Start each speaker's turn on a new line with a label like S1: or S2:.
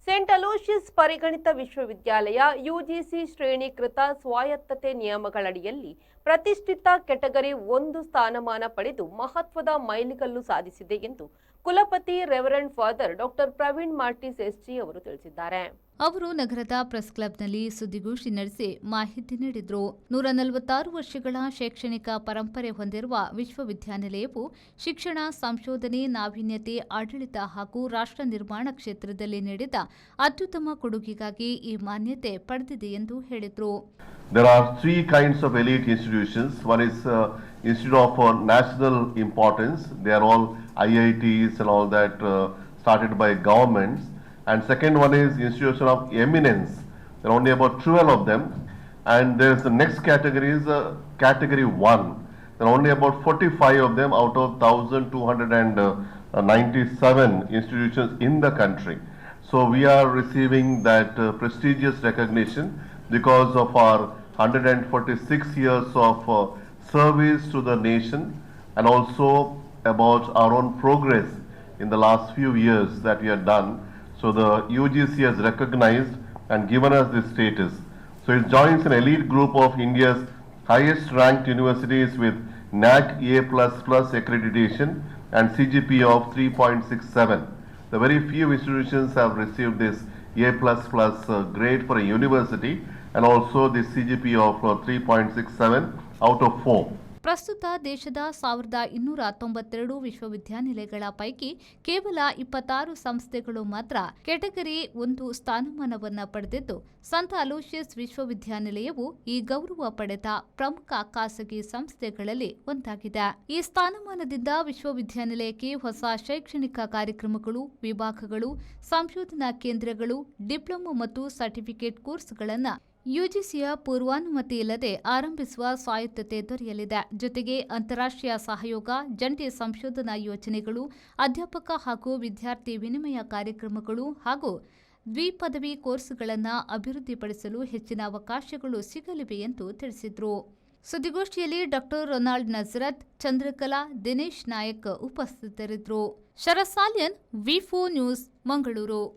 S1: Saint Aloysius ಪರಿಗಣಿತ ವಿಶ್ವವಿದ್ಯಾಲಯ UGC ಶ್ರೇಣೀಕೃತ ಸ್ವಾಯತ್ತತೆ ನಿಯಮಗಳಡಿಯಲ್ಲಿ ಪ್ರತಿಷ್ಠಿತ category 1 ಸ್ಥಾನಮಾನ ಪಡೆದು ಮಹತ್ವದ ಮೈಲಿಗಲ್ಲು ಸಾಧಿಸಿದೆ ಎಂದು ಕುಲಪತಿ reverend father doctor Praveen ಮಾರ್ಟಿಸ್ S G ಅವರು ತಿಳಿಸಿದ್ದಾರೆ.
S2: ಅವರು ನಗರದ ಪ್ರೆಸ್ ಕ್ಲಬ್ನಲ್ಲಿ ಸುದ್ದಿಗೋಷ್ಠಿ ನಡೆಸಿ ಮಾಹಿತಿ ನೀಡಿದರು. 146 ವರ್ಷಗಳ ಶೈಕ್ಷಣಿಕ ಪರಂಪರೆ ಹೊಂದಿರುವ ವಿಶ್ವವಿದ್ಯಾನಿಲಯವು ಶಿಕ್ಷಣ, ಸಂಶೋಧನೆ, ನಾವೀನ್ಯತೆ, ಆಡಳಿತ ಹಾಗೂ ರಾಷ್ಟ್ರ ನಿರ್ಮಾಣ ಕ್ಷೇತ್ರದಲ್ಲಿ ನೀಡಿದ ಅತ್ಯುತ್ತಮ ಕೊಡುಗೆಗಾಗಿ ಈ ಮಾನ್ಯತೆ ಪಡೆದಿದೆ ಎಂದು ಹೇಳಿದರು.
S3: There are three kinds of elite institutions. One is institute of national importance. They are all IITs and all that started by governments. And second one is institution of eminence. There are only about 12 of them. And there's the next category is category 1. There are only about 45 of them out of 1,297 institutions in the country. So we are receiving that prestigious recognition because of our 146 years of service to the nation and also about our own progress in the last few years that we have done. So the UGC has recognized and given us this status. So it joins an elite group of India's highest ranked universities with NAC A++ accreditation and CGPA of 3.67. The very few institutions have received this A++ grade for a university and also this CGPA of 3.67 out of 4.
S2: ಪ್ರಸ್ತುತ ದೇಶದ 1292 ವಿಶ್ವವಿದ್ಯಾನಿಲಯಗಳ ಪೈಕಿ ಕೇವಲ 26 ಸಂಸ್ಥೆಗಳು ಮಾತ್ರ category 1 ಸ್ಥಾನಮಾನವನ್ನು ಪಡೆದಿದ್ದು, ಸಂತ Aloysius ವಿಶ್ವವಿದ್ಯಾನಿಲಯವು ಈ ಗೌರವ ಪಡೆದ ಪ್ರಮುಖ ಖಾಸಗಿ ಸಂಸ್ಥೆಗಳಲ್ಲಿ ಒಂದಾಗಿದೆ. ಈ ಸ್ಥಾನಮಾನದಿಂದ ವಿಶ್ವವಿದ್ಯಾನಿಲಯಕ್ಕೆ ಹೊಸ ಶೈಕ್ಷಣಿಕ ಕಾರ್ಯಕ್ರಮಗಳು, ವಿಭಾಗಗಳು, ಸಂಶೋಧನಾ ಕೇಂದ್ರಗಳು, ಡಿಪ್ಲೊಮಾ ಮತ್ತು ಸರ್ಟಿಫಿಕೇಟ್ ಕೋರ್ಸ್ಗಳನ್ನು ಯುಜಿಸಿಯ ಪೂರ್ವಾನುಮತಿ ಇಲ್ಲದೆ ಆರಂಭಿಸುವ ಸ್ವಾಯತ್ತತೆ ದೊರೆಯಲಿದೆ. ಜೊತೆಗೆ ಅಂತಾರಾಷ್ಟ್ರೀಯ ಸಹಯೋಗ, ಜಂಟಿ ಸಂಶೋಧನಾ ಯೋಜನೆಗಳು, ಅಧ್ಯಾಪಕ ಹಾಗೂ ವಿದ್ಯಾರ್ಥಿ ವಿನಿಮಯ ಕಾರ್ಯಕ್ರಮಗಳು ಹಾಗೂ ದ್ವಿಪದವಿ ಕೋರ್ಸ್ಗಳನ್ನು ಅಭಿವೃದ್ಧಿಪಡಿಸಲು ಹೆಚ್ಚಿನ ಅವಕಾಶಗಳು ಸಿಗಲಿವೆ ಎಂದು ತಿಳಿಸಿದರು. ಸುದ್ದಿಗೋಷ್ಠಿಯಲ್ಲಿ ಡಾಕ್ಟರ್ ರೊನಾಲ್ಡ್ ನಜರತ್, ಚಂದ್ರಕಲಾ, ದಿನೇಶ್ ನಾಯಕ್ ಉಪಸ್ಥಿತರಿದ್ದರು. ಶರತ್ ಸಾಲ್ಯನ್, ವಿ4 ನ್ಯೂಸ್, ಮಂಗಳೂರು.